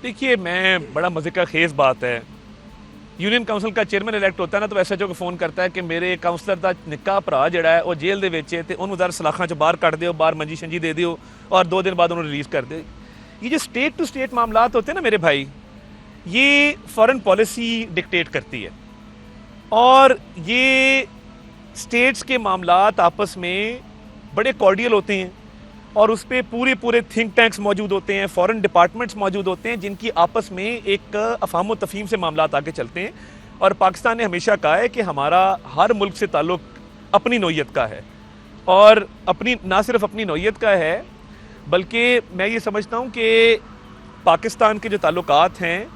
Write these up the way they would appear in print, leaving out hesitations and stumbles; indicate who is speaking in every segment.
Speaker 1: देखिए, मैं बड़ा मज़े का खेज़ बात है, यूनियन काउंसिल का चेयरमैन इलैक्ट होता है ना, तो एसएचओ को फोन करता है कि मेरे काउंसलर का निक्का भरा जड़ा है वो जेल दे विच है ते उन्होंने ज़रा सलाखा चो बाहर कट दिओ, बाहर मंजी शंजी दे दिओ और 2 दिन बाद उन्होंने रिलीज़ कर दे। ये जो स्टेट टू स्टेट मामलात होते हैं ना मेरे भाई, ये फॉरेन पॉलिसी डिक्टेट करती है और ये स्टेट्स के मामलात आपस में बड़े कॉर्डियल होते हैं और उस पर पूरे थिंक टैंक्स मौजूद होते हैं, फॉरेन डिपार्टमेंट्स मौजूद होते हैं जिनकी आपस में एक अफाम तफहीम से मामलात आगे चलते हैं। और पाकिस्तान ने हमेशा कहा है कि हमारा हर मुल्क से ताल्लुक़ अपनी नौइयत का है और अपनी ना सिर्फ अपनी नौइयत का है बल्कि मैं ये समझता हूँ कि पाकिस्तान के जो ताल्लुकात हैं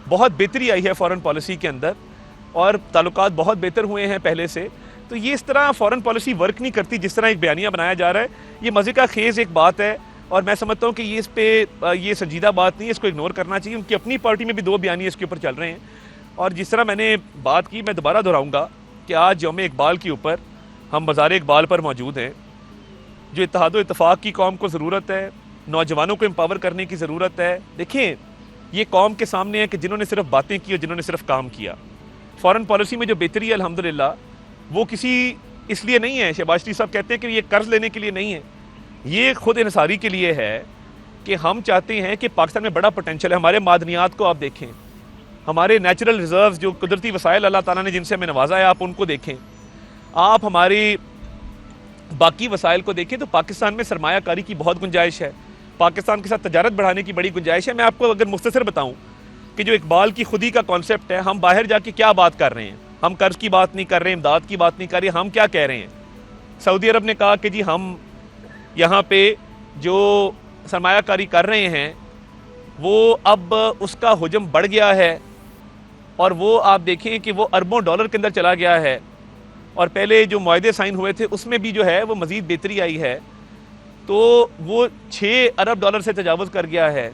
Speaker 1: बहुत बेहतरी आई है फ़ॉरेन पॉलिसी के अंदर और ताल्लुकात बहुत बेहतर हुए हैं पहले से। तो ये इस तरह फ़ॉरेन पॉलिसी वर्क नहीं करती जिस तरह एक बयानिया बनाया जा रहा है। ये मज़े का खेज़ एक बात है और मैं समझता हूँ कि ये इस पे ये संजीदा बात नहीं है, इसको इग्नोर करना चाहिए। उनकी अपनी पार्टी में भी 2 बयानिए इसके ऊपर चल रहे हैं और जिस तरह मैंने बात की मैं दोबारा दोहराऊँगा कि आज यौम इकबाल के ऊपर हम मज़ार इकबाल पर मौजूद हैं। जो इत्तेहाद व इत्तफ़ाक़ की कौम को ज़रूरत है, नौजवानों को एम्पावर करने की ज़रूरत है। देखिए, ये कौम के सामने है कि जिन्होंने सिर्फ बातें की और जिन्होंने सिर्फ काम किया। फ़ॉरेन पॉलिसी में जो बेहतरी है अल्हम्दुलिल्लाह, वो किसी इसलिए नहीं है, शहबाज शरीफ साहब कहते हैं कि ये कर्ज लेने के लिए नहीं है, ये खुद इंसारी के लिए है कि हम चाहते हैं कि पाकिस्तान में बड़ा पोटेंशियल है। हमारे मादनियात को आप देखें, हमारे नेचुरल रिजर्व जो कुदरती वसाइल अल्लाह ताला ने जिनसे हमें नवाजा है, आप उनको देखें। आप हमारी बाकी वसाइल को देखें तो पाकिस्तान में सरमायाकारी की बहुत गुंजाइश है, पाकिस्तान के साथ तजारत बढ़ाने की बड़ी गुंजाइश है। मैं आपको अगर मुख्तसर बताऊँ कि जो इकबाल की खुदी का कॉन्सेप्ट है, हम बाहर जाके क्या बात कर रहे हैं, हम कर्ज की बात नहीं कर रहे, इमदाद की बात नहीं कर रहे, हम क्या कह रहे हैं। सऊदी अरब ने कहा कि जी हम यहाँ पे जो सरमायाकारी कर रहे हैं वो अब उसका हुजम बढ़ गया है और वो आप देखें कि वो अरबों डॉलर के अंदर चला गया है और पहले जो मुआहदे साइन हुए थे उसमें भी जो है वो मज़ीद बेहतरी आई है, तो वो 6 अरब डॉलर से तजावुज़ कर गया है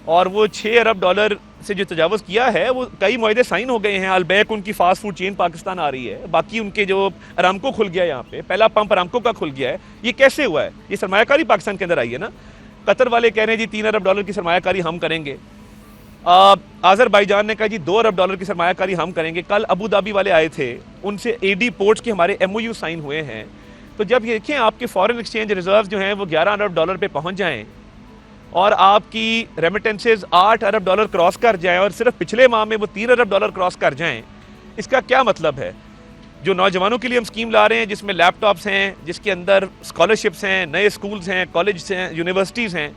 Speaker 1: और वो 6 अरब डॉलर से जो तजावुज़ किया है वो कई मुआहदे साइन हो गए हैं। अलबैक उनकी फास्ट फूड चेन पाकिस्तान आ रही है, बाकी उनके जो अरामको खुल गया है, यहाँ पे पहला पंप अरामको का खुल गया है। ये कैसे हुआ है? ये सरमायाकारी पाकिस्तान के अंदर आई है ना। कतर वाले कह रहे हैं जी 3 अरब डॉलर की सरमायाकारी हम करेंगे, आज़रबाईजान ने कहा जी 2 अरब डॉलर की सरमायाकारी हम करेंगे। कल अबू धाबी वाले आए थे, उनसे एडी पोर्ट्स के हमारे MOU साइन हुए हैं। तो जब ये देखें आपके फॉरेन एक्सचेंज रिजर्व जो हैं वो 11 अरब डॉलर पे पहुंच जाएं और आपकी रेमिटेंसेज 8 अरब डॉलर क्रॉस कर जाएं और सिर्फ पिछले माह में वो 3 अरब डॉलर क्रॉस कर जाएं, इसका क्या मतलब है? जो नौजवानों के लिए हम स्कीम ला रहे हैं जिसमें लैपटॉप्स हैं, जिसके अंदर स्कॉलरशिप्स हैं, नए स्कूल्स हैं, कॉलेज हैं, यूनिवर्सिटीज़ हैं,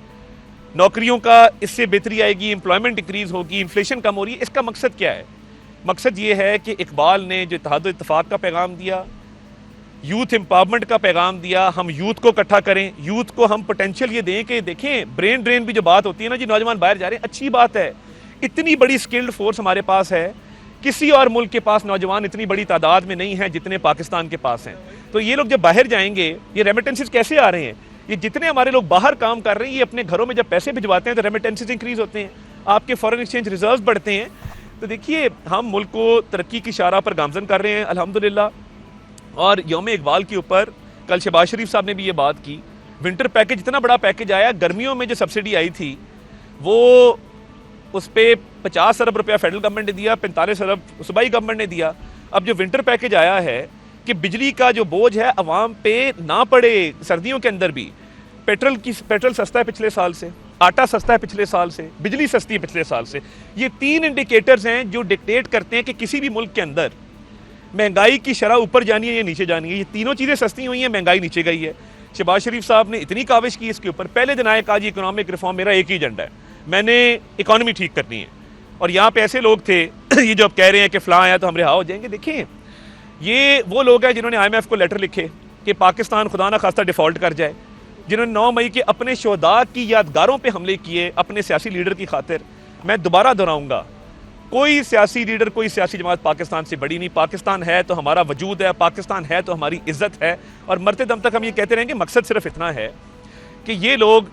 Speaker 1: नौकरियों का इससे बेहतरी आएगी, एम्प्लॉयमेंट इंक्रीज़ होगी, इन्फ्लेशन कम हो रही है। इसका मकसद क्या है? मकसद ये है कि इकबाल ने जो इत्तेहाद व इत्तफ़ाक़ का पैगाम दिया, यूथ एम्पावरमेंट का पैगाम दिया, हम यूथ को इकट्ठा करें, यूथ को हम पोटेंशियल ये दें कि देखें ब्रेन ड्रेन भी जो बात होती है ना जी, नौजवान बाहर जा रहे हैं, अच्छी बात है। इतनी बड़ी स्किल्ड फोर्स हमारे पास है, किसी और मुल्क के पास नौजवान इतनी बड़ी तादाद में नहीं है जितने पाकिस्तान के पास हैं। तो ये लोग जब बाहर जाएंगे, ये रेमिटेंसेज कैसे आ रहे हैं? ये जितने हमारे लोग बाहर काम कर रहे हैं, ये अपने घरों में जब पैसे भिजवाते हैं तो रेमिटेंसेज इंक्रीज होते हैं, आपके फॉरेन एक्सचेंज रिजर्व बढ़ते हैं। तो देखिए, हम मुल्क को तरक्की की शारा पर गामजन कर रहे हैं अल्हम्दुलिल्लाह। और यौम इकबाल के ऊपर कल शहबाज शरीफ साहब ने भी ये बात की। विंटर पैकेज, इतना बड़ा पैकेज आया, गर्मियों में जो सब्सिडी आई थी वो उस पर 50 अरब रुपया फेडरल गवर्नमेंट ने दिया, 45 अरब सूबाई गवर्नमेंट ने दिया। अब जो विंटर पैकेज आया है कि बिजली का जो बोझ है अवाम पे ना पड़े सर्दियों के अंदर भी। पेट्रोल सस्ता है पिछले साल से, आटा सस्ता है पिछले साल से, बिजली सस्ती है पिछले साल से। ये 3 इंडिकेटर्स हैं जो डिक्टेट करते हैं कि किसी भी मुल्क के अंदर महंगाई की शरह ऊपर जानी है या नीचे जानी है। ये तीनों चीज़ें सस्ती हुई हैं, महंगाई नीचे गई है। शहबाज शरीफ साहब ने इतनी काविश की इसके ऊपर, पहले दिन आए कहा जी इकोनॉमिक रिफॉर्म मेरा एक ही एजेंडा है, मैंने इकॉनमी ठीक करनी है। और यहाँ पे ऐसे लोग थे ये जो अब कह रहे हैं कि फ़लाँ आया तो हम रिहा हो जाएंगे। देखिए, ये वो लोग हैं जिन्होंने IMF को लेटर लिखे कि पाकिस्तान खुदा ना खास्ता डिफ़ॉल्ट कर जाए, जिन्होंने 9 मई के अपने शोहदा की यादगारों पर हमले किए अपने सियासी लीडर की खातिर। मैं दोबारा दोहराऊँगा, कोई सियासी लीडर, कोई सियासी जमात पाकिस्तान से बड़ी नहीं। पाकिस्तान है तो हमारा वजूद है, पाकिस्तान है तो हमारी इज्जत है और मरते दम तक हम ये कहते रहेंगे। मकसद सिर्फ इतना है कि ये लोग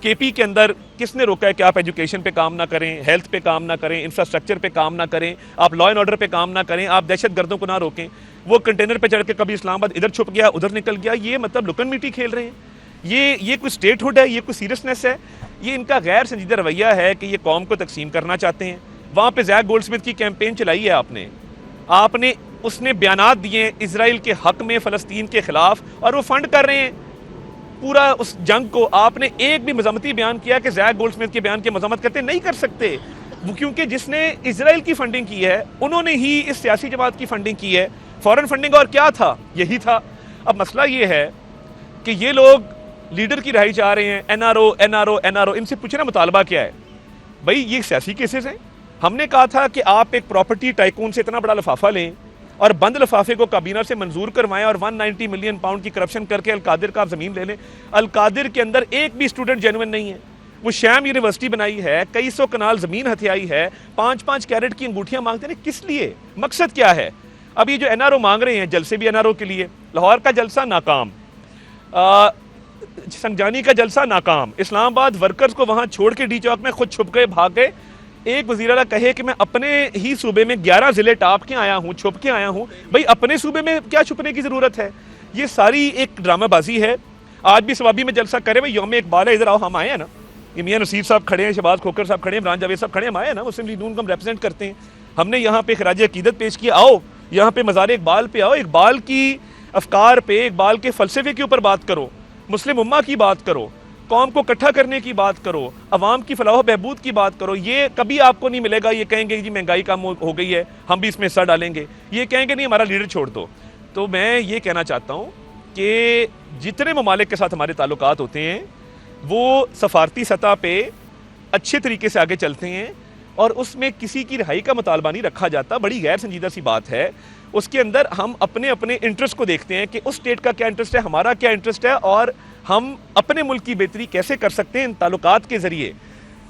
Speaker 1: KP के अंदर किसने रोका है कि आप एजुकेशन पे काम ना करें, हेल्थ पे काम ना करें, इंफ्रास्ट्रक्चर पे काम ना करें, आप लॉ एंड ऑर्डर पे काम ना करें, आप दहशत गर्दों को ना रोकें। वो कंटेनर पे चढ़ के कभी इस्लामाबाद इधर छुप गया, उधर निकल गया, ये मतलब लुकन मिट्टी खेल रहे हैं। ये कोई स्टेटहुड है? ये कोई सीरियसनेस है? ये इनका गैर संजीदा रवैया है कि ये कौम को तकसीम करना चाहते हैं। वहाँ पे जैक गोल्डस्मिथ की कैंपेन चलाई है आपने उसने बयानात दिए इजराइल के हक में, फ़लस्तीन के ख़िलाफ़, और वो फंड कर रहे हैं पूरा उस जंग को। आपने एक भी मजम्मती बयान किया कि जैक गोल्डस्मिथ के बयान की मजम्मत करते नहीं कर सकते, वो क्योंकि जिसने इजराइल की फंडिंग की है उन्होंने ही इस सियासी जमात की फंडिंग की है। फॉरेन फंडिंग और क्या था, यही था। अब मसला ये है कि ये लोग लीडर की रहाई चाह रहे हैं, एनआरओ एनआरओ एनआरओ। इनसे पूछना मुतालबा क्या है भाई, ये सियासी केसेस हैं। हमने कहा था कि आप एक प्रॉपर्टी टाइकून से इतना बड़ा लिफाफा लें और बंद लिफाफे को काबीना से मंजूर करवाएं और 190 मिलियन पाउंड की करप्शन करके अलकादिर का आप ज़मीन ले लें। अलकादिर के अंदर एक भी स्टूडेंट जेन्युइन नहीं है। वो शैम यूनिवर्सिटी बनाई है, कई सौ कनाल ज़मीन हथियाई है, 5-5 कैरेट की अंगूठियां मांगते हैं। किस लिए, मकसद क्या है? अब ये जो एनआरओ मांग रहे हैं, जलसे भी एनआरओ के लिए, लाहौर का जलसा नाकाम, संजानी का जलसा नाकाम, इस्लामाबाद वर्कर्स को वहां छोड़ के डी चौक में खुद छुप गए, भाग गए। एक वज़ीर आला कहे कि मैं अपने ही सूबे में 11 ज़िले टाप के आया हूं, छुप के आया हूं। भाई अपने सूबे में क्या छुपने की ज़रूरत है? ये सारी एक ड्रामाबाजी है। आज भी सवाबी में जलसा करे, भाई यौम इकबाल है, इधर आओ, हम आए हैं ना, ये मियां नसीर साहब खड़े हैं, शहबाज खोकर साहब खड़े हैं, इमरान जावेद साहब खड़े हैं, हम आए हैं ना, मुस्लिम लीग नून को हम रिप्रेजेंट करते हैं। हमने यहाँ पे खराज अकीदत पेश किया, आओ यहाँ पे मज़ार इकबाल पे आओ, इकबाल की अफकार पे, इकबाल के फ़लसफ़े के ऊपर बात करो, मुस्लिम उम्मा की बात करो, कौम को इकट्ठा करने की बात करो, अवाम की फलाह बहबूद की बात करो। ये कभी आपको नहीं मिलेगा ये कहेंगे जी महंगाई कम हो गई है, हम भी इसमें हिस्सा डालेंगे, ये कहेंगे नहीं हमारा लीडर छोड़ दो। तो मैं ये कहना चाहता हूँ कि जितने ममालिक के साथ हमारे ताल्लुकात होते हैं वो सफारती सतह पे अच्छे तरीके से आगे चलते हैं और उसमें किसी की रिहाई का मुतालबा नहीं रखा जाता। बड़ी गैर संजीदा सी बात है। उसके अंदर हम अपने अपने इंटरेस्ट को देखते हैं कि उस स्टेट का क्या इंटरेस्ट है, हमारा क्या इंटरेस्ट है, और हम अपने मुल्क की बेहतरी कैसे कर सकते हैं इन ताल्लुकात के जरिए।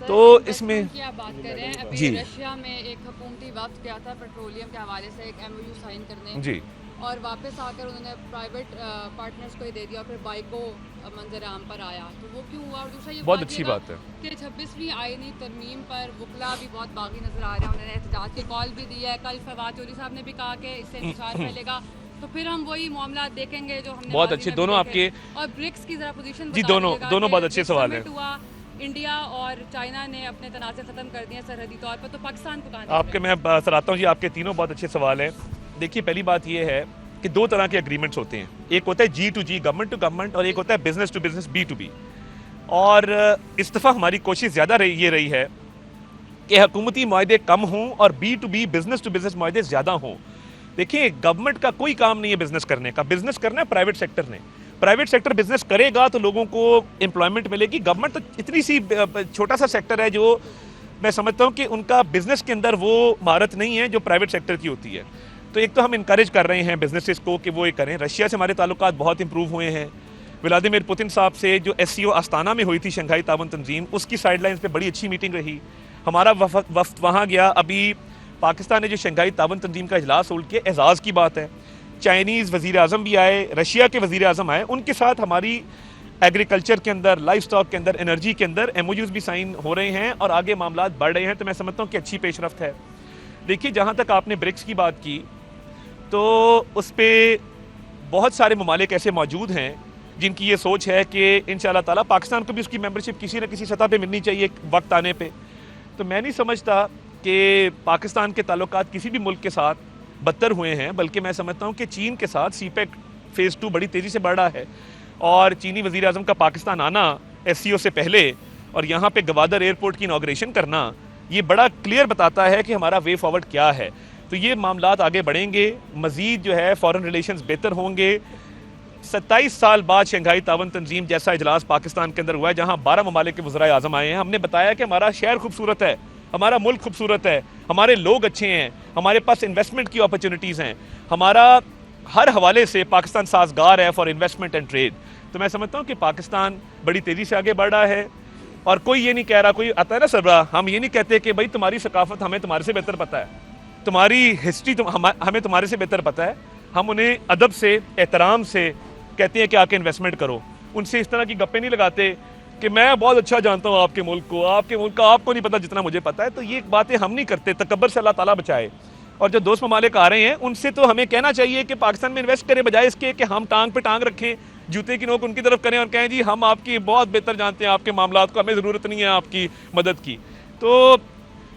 Speaker 1: तो इसमें
Speaker 2: की आप बात कर रहे हैं, अभी
Speaker 1: जी
Speaker 2: रशिया में एक हुकूमती वक्त गया था पेट्रोलियम के हवाले से एक एमओयू साइन करने
Speaker 1: जी,
Speaker 2: और वापस आकर उन्होंने प्राइवेट पार्टनर्स को ही दे दिया और फिर बाइको मंजर आम पर आया। तो वो क्यों हुआ? और दूसरा ये
Speaker 1: बहुत अच्छी बात है
Speaker 2: कि 26वीं आईनी तरमीम पर वकला भी बहुत बागी नजर आ रहे हैं। उन्होंने एहतजाज की कॉल भी दी है। कल फवाद चौधरी साहब ने भी कहा कि इससे इंतजार फैलेगा तो फिर हम वही मामला देखेंगे जो हमने
Speaker 1: बहुत अच्छे दोनों आपके।
Speaker 2: और ब्रिक्स की जरा पोजीशन
Speaker 1: जी दोनों बहुत अच्छे सवाल हैं।
Speaker 2: इंडिया और चाइना ने अपने तनाज़े खत्म कर दिए सरहदी तौर पर, तो पाकिस्तान को कहां
Speaker 1: आपके मैं सराहता हूँ जी, आपके तीनों बहुत अच्छे सवाल हैं। देखिए पहली बात यह है कि दो तरह के एग्रीमेंट्स होते हैं, एक होता है G2G गवर्नमेंट टू गवर्नमेंट और एक होता है बिजनेस टू बिजनेस B2B। और इस दफ़ा हमारी कोशिश ज़्यादा ये रही है कि हुकूमती मुआहदे कम हों और B2B बिजनेस टू बिजनेस मुआहदे ज़्यादा हों। देखिए गवर्नमेंट का कोई काम नहीं है बिजनेस करने का, बिजनेस करना है प्राइवेट सेक्टर ने। प्राइवेट सेक्टर बिजनेस करेगा तो लोगों को एम्प्लॉयमेंट मिलेगी। गवर्नमेंट तो इतनी सी छोटा सा सेक्टर है जो मैं समझता हूँ कि उनका बिजनेस के अंदर वो महारत नहीं है जो प्राइवेट सेक्टर की होती है। तो एक तो हम इनकरेज कर रहे हैं बिजनेसेस को कि वो ये करें। रशिया से हमारे ताल्लुकात बहुत इंप्रूव हुए हैं। व्लादिमीर पुतिन साहब से जो SCO आस्ताना में हुई थी शंघाई ताउन तंजीम, उसकी साइडलाइंस पे बड़ी अच्छी मीटिंग रही। हमारा वफ्द वहाँ गया। अभी पाकिस्तान ने जो शंघाई ताउन तंजीम का इजलास होल्ड किया, एजाज़ की बात है। चाइनीज़ वज़ीर आज़म भी आए, रशिया के वज़ीर आज़म आए, उनके साथ हमारी एग्रीकल्चर के अंदर, लाइफ स्टॉक के अंदर, एनर्जी के अंदर MOUs भी साइन हो रहे हैं और आगे मामला बढ़ रहे हैं। तो मैं समझता हूँ कि अच्छी पेशरफ्त है। देखिए जहाँ तक आपने ब्रिक्स की बात की तो उस पर बहुत सारे ममालिक ऐसे मौजूद हैं जिनकी ये सोच है कि इंशाअल्लाह ताला पाकिस्तान को भी उसकी मेंबरशिप किसी न किसी सतह पे मिलनी चाहिए वक्त आने पे। तो मैं नहीं समझता कि पाकिस्तान के ताल्लुकात किसी भी मुल्क के साथ बदतर हुए हैं, बल्कि मैं समझता हूँ कि चीन के साथ CPEC फ़ेज़ 2 बड़ी तेज़ी से बढ़ रहा है और चीनी वज़ीर आज़म का पाकिस्तान आना SCO से पहले और यहाँ पे गवादर एयरपोर्ट की इनॉग्रेशन करना, ये बड़ा क्लियर बताता है कि हमारा वे फॉरवर्ड क्या है। तो ये मामलात आगे बढ़ेंगे, मज़ीद जो है फ़ॉरेन रिलेशंस बेहतर होंगे। 27 साल बाद शंघाई ताउन तंजीम जैसा इजलास पाकिस्तान के अंदर हुआ है जहाँ 12 ममालिक के वज़राए आज़म आए हैं। हमने बताया कि हमारा शहर खूबसूरत है, हमारा मुल्क खूबसूरत है, हमारे लोग अच्छे हैं, हमारे पास इन्वेस्टमेंट की अपॉर्चुनिटीज़ हैं, हमारा हर हवाले से पाकिस्तान साजगार है फॉर इन्वेस्टमेंट एंड ट्रेड। तो मैं समझता हूँ कि पाकिस्तान बड़ी तेज़ी से आगे बढ़ रहा है और कोई ये नहीं कह रहा, कोई आता है ना सरबराह, हम ये नहीं कहते कि भाई तुम्हारी सकाफत हमें तुम्हारे से बेहतर पता है, तुम्हारी हिस्ट्री हमें तुम्हारे से बेहतर पता है। हम उन्हें अदब से, एहतराम से कहते हैं कि आके इन्वेस्टमेंट करो। उनसे इस तरह की गप्पे नहीं लगाते कि मैं बहुत अच्छा जानता हूँ आपके मुल्क को, आपके मुल्क का आपको नहीं पता जितना मुझे पता है। तो ये बातें हम नहीं करते, तकब्बर से अल्लाह ताला बचाए। और जो दोस्त ममालिक आ रहे हैं उनसे तो हमें कहना चाहिए कि पाकिस्तान में इन्वेस्ट करें, बजाय इसके कि हम टांग पे टांग रखें जूते की नोक उनकी तरफ करें और कहें जी हम आपकी बहुत बेहतर जानते हैं आपके मामलात को, हमें ज़रूरत नहीं है आपकी मदद की। तो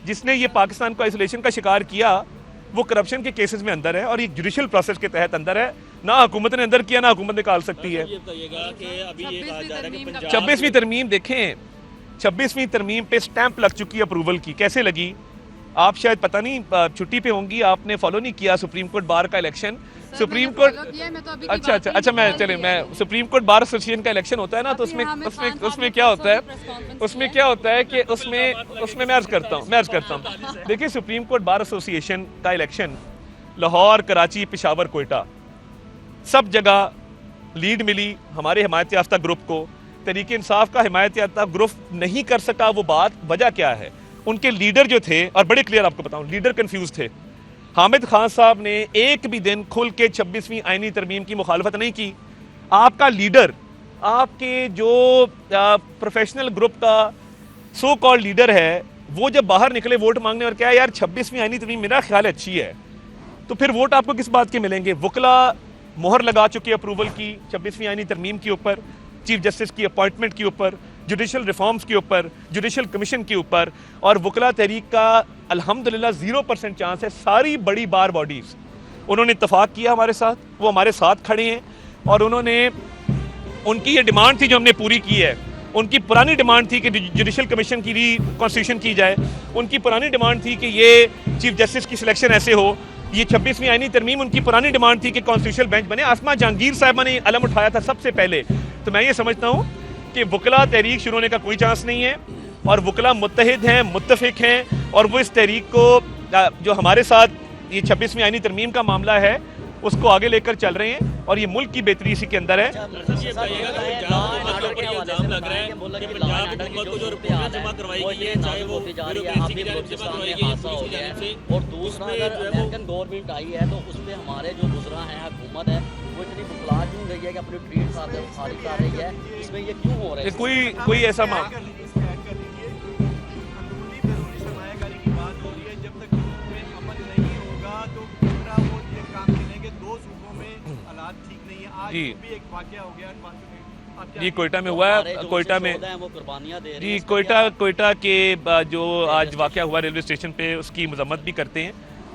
Speaker 1: जिसने ये पाकिस्तान को आइसोलेशन का शिकार किया वो करप्शन के केसेस में अंदर है और ये जुडिशल प्रोसेस के तहत अंदर है। ना हुकूमत ने अंदर किया ना हुकूमत निकाल सकती है। 26वीं तरमीम देखें, 26वीं तरमीम पे स्टैंप लग चुकी है अप्रूवल की। कैसे लगी? आप शायद पता नहीं छुट्टी पे होंगी, आपने फॉलो नहीं किया सुप्रीम कोर्ट बार का इलेक्शन। सुप्रीम कोर्ट अच्छा मैं सुप्रीम कोर्ट बार एसोसिएशन का इलेक्शन होता है ना, तो उसमें क्या होता है कि उसमें मैं अर्ज करता हूँ देखिए सुप्रीम कोर्ट बार एसोसिएशन का इलेक्शन लाहौर, कराची, पेशावर, कोयटा सब जगह लीड मिली हमारे हिमायत याफ्ता ग्रुप को। तहरीक इंसाफ का हिमायत याफ्ता ग्रुप नहीं कर सका, वो बात वजह क्या है? उनके लीडर जो थे, और बड़े क्लियर आपको बताऊं, लीडर कंफ्यूज थे। हामिद खान साहब ने एक भी दिन खुल के 26वीं आईनी तरमीम की मुखालफत नहीं की। आपका लीडर, आपके जो प्रोफेशनल ग्रुप का सो कॉल्ड लीडर है, वो जब बाहर निकले वोट मांगने और क्या यार 26वीं आईनी तरमीम मेरा ख्याल अच्छी है, तो फिर वोट आपको किस बात के मिलेंगे? वकला मोहर लगा चुके अप्रूवल की 26वीं आईनी तरमीम के ऊपर, चीफ जस्टिस की अपॉइंटमेंट के ऊपर, जुडिशल रिफॉर्म्स के ऊपर, जुडिशल कमीशन के ऊपर, और वकला तहरीक का अल्हम्दुलिल्लाह 0% चांस है। सारी बड़ी बार बॉडीज उन्होंने इत्तफाक किया हमारे साथ, वो हमारे साथ खड़े हैं और उन्होंने, उनकी ये डिमांड थी जो हमने पूरी की है। उनकी पुरानी डिमांड थी कि जुडिशल कमीशन की कॉन्स्टिट्यूशन की जाए, उनकी पुरानी डिमांड थी कि ये चीफ जस्टिस की सिलेक्शन ऐसे हो, ये 26वीं आईनी तरमीम उनकी पुरानी डिमांड थी कि कॉन्स्टिट्यूशनल बेंच बने। आसमा जहांगीर साहबा ने अलम उठाया था सबसे पहले। तो मैं ये समझता हूँ कि वकला तहरीक शुरू होने का कोई चांस नहीं है और वकला मुत्तहिद हैं, मुत्तफिक हैं, और वो इस तहरीक को जो हमारे साथ ये 26वीं आईनी तरमीम का मामला है उसको आगे लेकर चल रहे हैं और ये मुल्क की बेहतरी इसी के अंदर है।
Speaker 3: और दूसरा अगर अमेरिकन गवर्नमेंट आई है तो उसमें हमारे जो गुजरा है हुकूमत है वो इतनी बुखला क्यों गई है कि अपनी ट्रीट खारिज कर रही है? इसमें ये क्यों हो रहा है?
Speaker 1: कोई ऐसा मामला जी जी कोयटा में हुआ है, कोयटा में जी कोयटा के जो आज वाक़या हुआ रेलवे स्टेशन पे उसकी मजम्मत भी करते हैं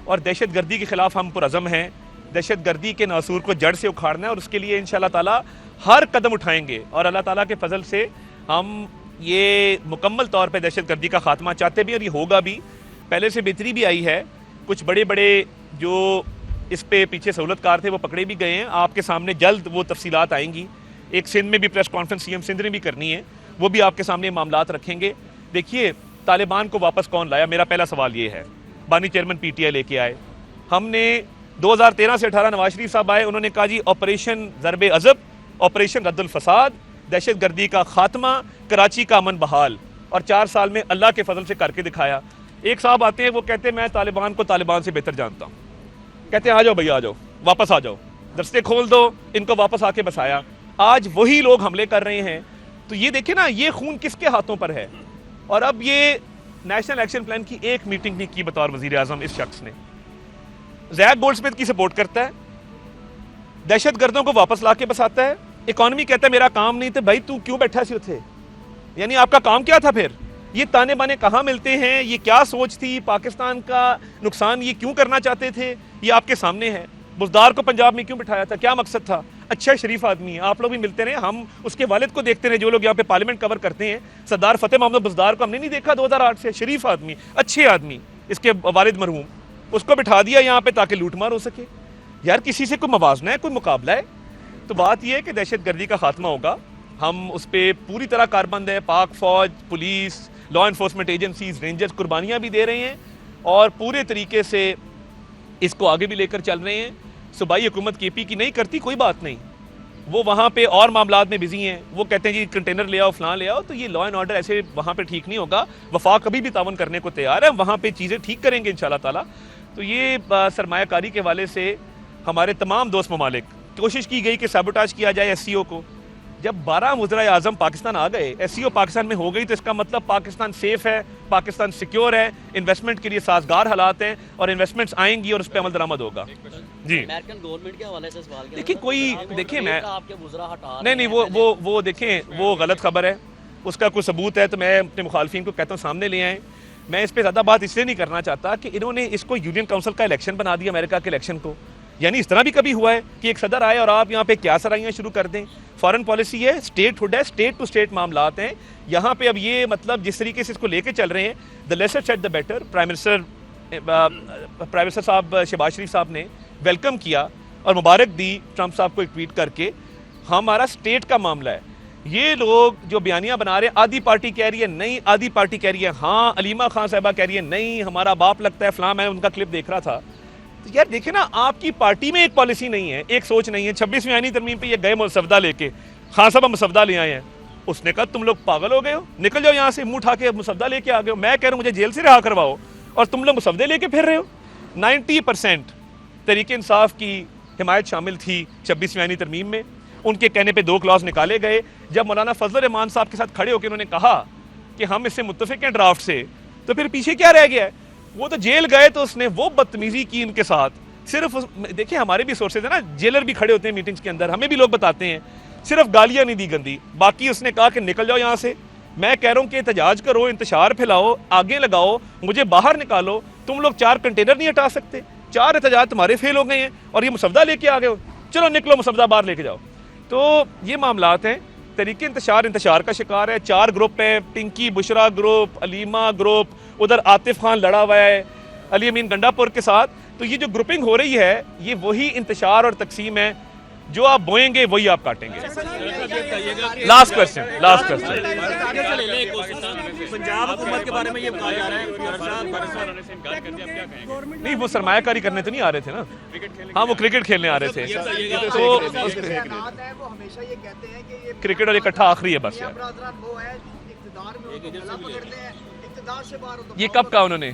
Speaker 1: और दहशतगर्दी के ख़िलाफ़ हम पुरज़म हैं। दहशतगर्दी के नासूर को जड़ से उखाड़ना है और उसके लिए इंशाअल्लाह ताला हर कदम उठाएंगे और अल्लाह ताला के फजल से हम ये मुकम्मल तौर पे दहशतगर्दी का खात्मा चाहते भी और ये होगा भी। पहले से बेहतरी भी आई है, कुछ बड़े बड़े जो इस पे पीछे सहूलतकार थे वो पकड़े भी गए हैं। आपके सामने जल्द वो तफसीलात आएंगी। एक सिंध में भी प्रेस कॉन्फ्रेंस सीएम सिंध ने भी करनी है, वो भी आपके सामने मामलात रखेंगे। देखिए तालिबान को वापस कौन लाया, मेरा पहला सवाल ये है। बानी चेयरमैन पीटीआई लेके आए, हमने 2013 से 18 नवाज शरीफ साहब आए, उन्होंने कहा जी ऑपरेशन ज़रबे अज़ब, ऑपरेशन रद्दुल फसाद, दहशतगर्दी का खात्मा, कराची का अमन बहाल, और 4 साल में अल्लाह के फजल से करके दिखाया। एक साहब आते हैं वो कहते हैं मैं तालिबान को तालिबान से बेहतर जानता हूँ, कहते हैं आ जाओ भैया आ जाओ, वापस आ जाओ, दस्ते खोल दो, इनको वापस आके बसाया। आज वही लोग हमले कर रहे हैं। तो ये देखिए ना, ये खून किसके हाथों पर है। और अब ये नेशनल एक्शन प्लान की एक मीटिंग नहीं की बतौर वजीर आजम इस शख्स ने। ज़ैक गोल्डस्मिथ की सपोर्ट करता है, दहशतगर्दों को वापस ला के बसाता है, इकॉनमी कहता है मेरा काम नहीं, तो भाई तू क्यों बैठा सी उथे, यानी आपका काम क्या था फिर? ये ताने बाने कहाँ मिलते हैं, ये क्या सोच थी, पाकिस्तान का नुकसान ये क्यों करना चाहते थे, ये आपके सामने है। बुज़दार को पंजाब में क्यों बिठाया था, क्या मकसद था? अच्छा शरीफ आदमी है, आप लोग भी मिलते रहे, हम उसके वालिद को देखते रहे, जो लोग यहाँ पे पार्लियामेंट कवर करते हैं। सरदार फतेह मोहम्मद बुज़दार को हमने नहीं देखा 2008 से, शरीफ आदमी, अच्छे आदमी, इसके वालिद मरहूम, उसको बिठा दिया यहाँ पे ताकि लूटमार हो सके। यार किसी से कोई मवाजना है, कोई मुकाबला है? तो बात यह है कि दहशतगर्दी का खात्मा होगा, हम उस पर पूरी तरह कारबंद है। पाक फौज, police, law enforcement agencies, rangers कुर्बानियाँ भी दे रहे हैं और पूरे तरीके से इसको आगे भी लेकर चल रहे हैं। सूबाई हुकूमत केपी की नहीं करती, कोई बात नहीं, वो वहाँ पे और मामलात में बिजी हैं। वो कहते हैं जी कंटेनर ले आओ, फलां ले आओ, तो ये लॉ एंड ऑर्डर ऐसे वहाँ पे ठीक नहीं होगा। वफाक कभी भी तावन करने को तैयार है, वहाँ पे चीज़ें ठीक करेंगे इंशाल्लाह ताला। तो ये सरमायाकारी के वाले से हमारे तमाम दोस्त ममालिक कोशिश की गई कि सैबोटाज किया जाए एससीओ को। जब 12 वज़राए आज़म पाकिस्तान आ गए, SCO पाकिस्तान में हो गई, तो इसका मतलब पाकिस्तान सेफ है, पाकिस्तान सिक्योर है, इन्वेस्टमेंट के लिए साजगार हालात हैं और इन्वेस्टमेंट्स आएंगी और उस पर अमल दरामद होगा। जी
Speaker 3: अमेरिकन गवर्नमेंट के हवाले से सवाल किया।
Speaker 1: देखिए, कोई देखिए मैं
Speaker 3: आपके वज़रा हटा
Speaker 1: नहीं वो देखें, वो गलत खबर है, उसका कोई सबूत है तो मैं अपने मुखालफिन को कहता हूँ सामने ले आएँ। मैं इस पर ज़्यादा बात इसलिए नहीं करना चाहता कि इन्होंने इसको यूनियन काउंसिल का इलेक्शन बना दिया, अमेरिका के इलेक्शन को। यानी इस तरह भी कभी हुआ है कि एक सदर आए और आप यहाँ पे क्या सराइयाँ शुरू कर दें? फॉरेन पॉलिसी है, स्टेटहुड है, स्टेट टू स्टेट मामलात हैं यहाँ पे। अब ये मतलब जिस तरीके से इसको लेके चल रहे हैं, the lesser said the better. Prime minister साहब शहबाज शरीफ साहब ने वेलकम किया और मुबारक दी ट्रंप साहब को एक ट्वीट करके। हमारा स्टेट का मामला है। ये लोग जो बयानियां बना रहे हैं, आधी पार्टी कह रही है नहीं, आधी पार्टी कह रही है हाँ, अलीमा खान साहिबा कह रही है नहीं, हमारा बाप लगता है फलां। मैं उनका क्लिप देख रहा था तो यार देखिए ना, आपकी पार्टी में एक पॉलिसी नहीं है, एक सोच नहीं है। 26वीं आईनी तरमीम पे ये गए मसवदा लेके, खान साहब मसवदा ले आए हैं, उसने कहा तुम लोग पागल हो गए हो, निकल जाओ यहाँ से, मुंह उठा के मसवदा लेके आ गए हो। मैं कह रहा हूँ मुझे जेल से रिहा करवाओ और तुम लोग मसवदे लेके फिर रहे हो। 90% तहरीक इंसाफ की हिमायत शामिल थी 26वीं आईनी तरमीम में। उनके कहने पे 2 क्लॉज निकाले गए। जब मौलाना फजल रहमान साहब के साथ खड़े होकर उन्होंने कहा कि हम इससे मुत्तफिक हैं ड्राफ्ट से, तो फिर पीछे क्या रह गया है? वो तो जेल गए तो उसने वो बदतमीजी की इनके साथ। सिर्फ देखिए, हमारे भी सोर्सेज है ना, जेलर भी खड़े होते हैं मीटिंग्स के अंदर, हमें भी लोग बताते हैं, सिर्फ गालियां नहीं दी गंदी, बाकी उसने कहा कि निकल जाओ यहाँ से। मैं कह रहा हूँ कि एहतजाज करो, इंतशार फैलाओ, आगे लगाओ, मुझे बाहर निकालो। तुम लोग 4 कंटेनर नहीं हटा सकते, 4 एहतजाज तुम्हारे फेल हो गए हैं और ये मसवदा लेके आ गए हो। चलो निकलो, मसवदा बाहर लेके जाओ। तो ये मामलात हैं। तरीके इंतशार का शिकार है। 4 ग्रुप है, पिंकी बुशरा ग्रुप, अलीमा ग्रुप, उधर आतिफ खान लड़ा हुआ है अली अमीन गंडापुर के साथ। तो ये जो ग्रुपिंग हो रही है, ये वही इंतशार और तकसीम है, जो आप बोएंगे वही आप काटेंगे। लास्ट क्वेश्चन
Speaker 4: पंजाब हुकूमत के बारे में ये बताया जा रहा है
Speaker 1: नहीं, वो सरमायाकारी करने तो नहीं आ रहे थे ना, हाँ वो क्रिकेट खेलने आ रहे थे। तो क्रिकेट और इकट्ठा आखिरी है बस यार। ये कब कहा उन्होंने,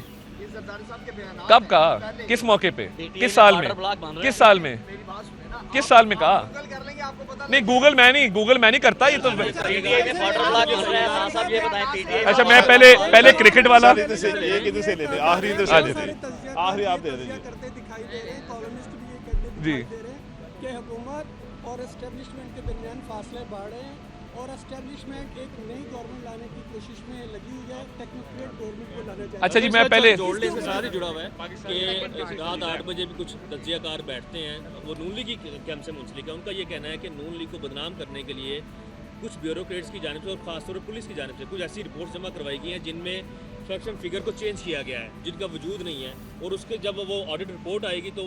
Speaker 1: कब कहा, किस मौके पे, किस साल में, किस साल में, किस साल में कहा? नहीं गूगल मैं नहीं करता ये तो। अच्छा मैं पहले क्रिकेट वाला
Speaker 5: ये किधर से लेते, आखिरी इधर से लेते, आखिरी आप दे दीजिए
Speaker 1: जी।
Speaker 6: कि हुकूमत और एस्टेब्लिशमेंट के दरमियान फासले बढ़ रहे हैं और एस्टेब्लिशमेंट एक नई गवर्नमेंट लाने की कोशिश में लगी हुई है, टेक्नोक्रेट गवर्नमेंट को लाना चाहिए।
Speaker 1: अच्छा जी, मैं पहले
Speaker 4: जोड़ने से सारे जुड़ा हुआ है कि रात 8 बजे भी कुछ तज्जियाकार बैठते हैं, वो नून लीग की कैंप से मुंसलिक है। उनका ये कहना है कि नून लीग को बदनाम करने के लिए कुछ ब्यूरोक्रेट्स की जानिब से और खासतौर पर पुलिस की जानिब से कुछ ऐसी रिपोर्ट जमा करवाई गई हैं जिनमें फ्रैक्शन फिगर को चेंज किया गया है, जिनका वजूद नहीं है, और उसके जब वो ऑडिट रिपोर्ट आएगी तो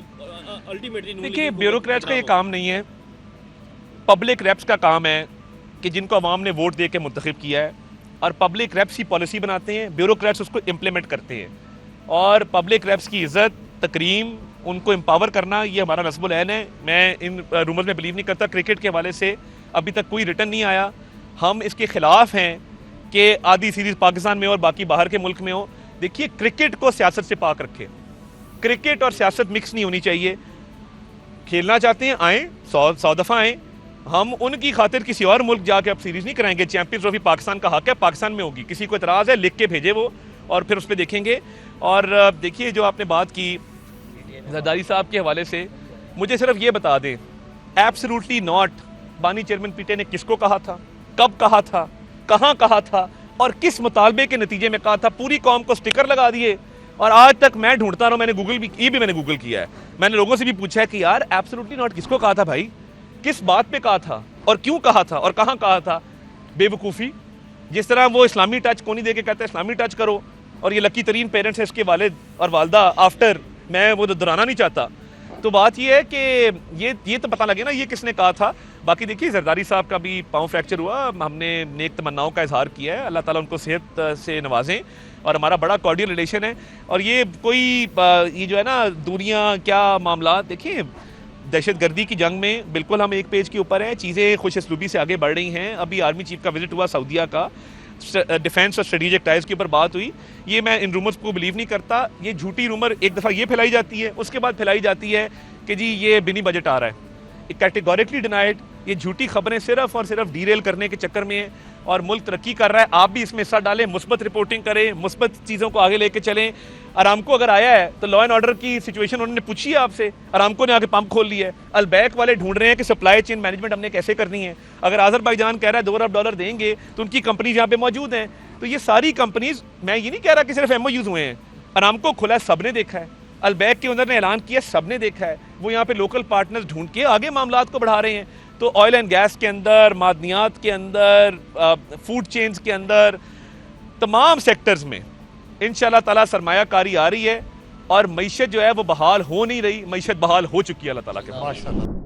Speaker 4: अल्टीमेटली
Speaker 1: देखिए ब्यूरोक्रेट्स का ये काम नहीं है, पब्लिक रेप्स का काम है कि जिनको अवाम ने वोट दे के मुंतखब किया है, और पब्लिक रेप्स की पॉलिसी बनाते हैं, ब्यूरोक्रेट्स उसको इम्प्लीमेंट करते हैं। और पब्लिक रेप्स की इज़्ज़त, तकरीम, उनको एम्पावर करना, ये हमारा नस्बुल ऐन है। मैं इन रूमर्स में बिलीव नहीं करता। क्रिकेट के हवाले से अभी तक कोई रिटर्न नहीं आया। हम इसके ख़िलाफ़ हैं कि आधी सीरीज़ पाकिस्तान में और बाकी बाहर के मुल्क में हो। देखिए क्रिकेट को सियासत से पाक रखें, क्रिकेट और सियासत मिक्स नहीं होनी चाहिए। खेलना चाहते हैं आएँ, 100 दफ़ा आएँ। हम उनकी खातिर किसी और मुल्क जाके अब सीरीज़ नहीं कराएंगे। चैंपियंस ट्रॉफी पाकिस्तान का हक है, पाकिस्तान में होगी। किसी को इतराज़ है लिख के भेजे वो, और फिर उस पर देखेंगे। और देखिए जो आपने बात की जरदारी साहब के हवाले से, मुझे सिर्फ ये बता दें, एब्सोल्युटली नॉट। बानी चेयरमैन पीटे ने किसको कहा था, कब कहा था, कहाँ कहा था और किस मुतालबे के नतीजे में कहा था? पूरी कौम को स्टिकर लगा दिए और आज तक मैं ढूंढता रहा हूँ। मैंने गूगल भी मैंने गूगल किया है, मैंने लोगों से भी पूछा है कि यार एब्सोल्युटली नॉट किसको कहा था भाई, किस बात पे कहा था और क्यों कहा था और कहाँ कहा था? बेवकूफ़ी। जिस तरह वो इस्लामी टच को नहीं दे के कहते इस्लामी टच करो, और ये लकी तरीन पेरेंट्स है इसके वालिद और वालदा आफ्टर, मैं वो दोहराना नहीं चाहता। तो बात ये है कि ये तो पता लगे ना ये किसने कहा था। बाकी देखिए जरदारी साहब का भी पाँव फ्रैक्चर हुआ, हमने नेक तमन्नाओं का इजहार किया है, अल्लाह ताला उनको सेहत से नवाजें, और हमारा बड़ा कॉर्डियल रिलेशन है। और ये कोई ये जो है ना दुनिया क्या मामला, देखिए दहशतगर्दी की जंग में बिल्कुल हम एक पेज के ऊपर हैं, चीज़ें खुश असलूबी से आगे बढ़ रही हैं। अभी आर्मी चीफ का विजिट हुआ सऊदीया का, डिफेंस और स्ट्रेटेजिक टाइज के ऊपर बात हुई। ये मैं इन रूमर्स को बिलीव नहीं करता। ये झूठी रूमर एक दफ़ा ये फैलाई जाती है, उसके बाद फैलाई जाती है कि जी ये बिनी बजट आ रहा है। Categorically denied. ये झूठी खबरें सिर्फ और सिर्फ डीरेल करने के चक्कर में हैं और मुल्क तरक्की कर रहा है। आप भी इसमें हिस्सा डालें, मुस्बत रिपोर्टिंग करें, मुस्बत चीज़ों को आगे लेके चलें। अरामको अगर आया है तो लॉ एंड ऑर्डर की सिचुएशन उन्होंने पूछी है आपसे, अरामको ने आके पंप खोल लिया है। अलबैक वाले ढूंढ रहे हैं कि सप्लाई चेन मैनेजमेंट हमने कैसे करनी है। अगर अजरबैजान कह रहा है $2 अरब देंगे तो उनकी कंपनीज यहाँ पे मौजूद हैं। तो ये सारी कंपनीज, मैं ये नहीं कह रहा कि सिर्फ MOUs हुए हैं, अरामको खुला है, सबने देखा है। अलबैक के ओनर ने ऐलान किया, सबने देखा है। वो यहाँ पे लोकल पार्टनर्स ढूंढ के आगे मामलात को बढ़ा रहे हैं। तो ऑयल एंड गैस के अंदर, मादनियात के अंदर, फूड चेन्स के अंदर, तमाम सेक्टर्स में इंशाल्लाह ताला सरमायाकारी आ रही है और मईशत जो है वो बहाल हो नहीं रही, मईशत बहाल हो चुकी है अल्लाह ताला के पास।
Speaker 5: माशाल्लाह।